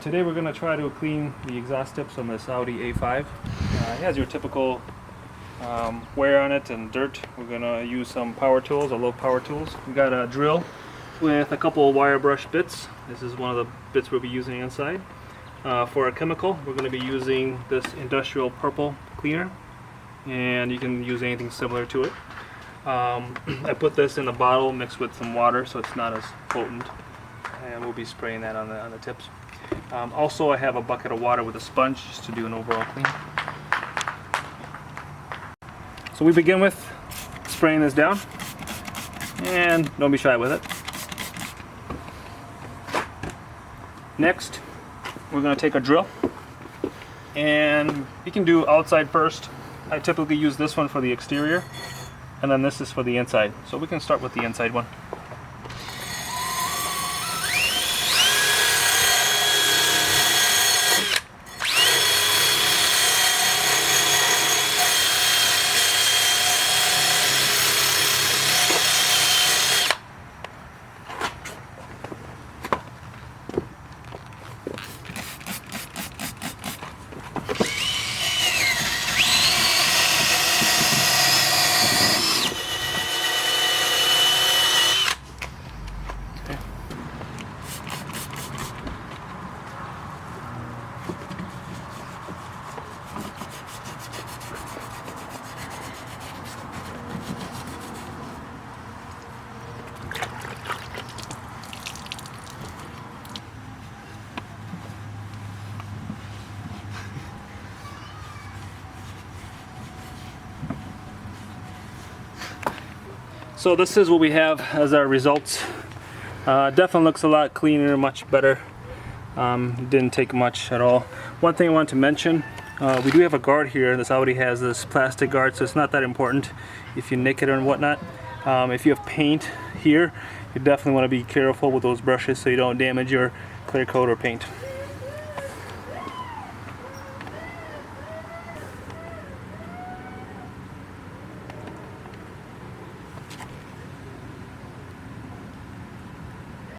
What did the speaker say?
Today we're going to try to clean the exhaust tips on this Audi A5. It has your typical wear on it and dirt. We're going to use some power tools, or low power tools. We got a drill with a couple of wire brush bits. This is one of the bits we'll be using inside. For a chemical, we're going to be using this industrial purple cleaner, and you can use anything similar to it. I put this in a bottle mixed with some water so it's not as potent, and we'll be spraying that on the tips. Also, I have a bucket of water with a sponge just to do an overall clean. So we begin with spraying this down, and don't be shy with it. Next, we're going to take a drill, and you can do outside first. I typically use this one for the exterior, and then this is for the inside. So we can start with the inside one. So this is what we have as our results. Definitely looks a lot cleaner, much better. Didn't take much at all. One thing I want to mention, we do have a guard here. This Audi has this plastic guard, so it's not that important if you nick it or whatnot. If you have paint here, you definitely want to be careful with those brushes so you don't damage your clear coat or paint.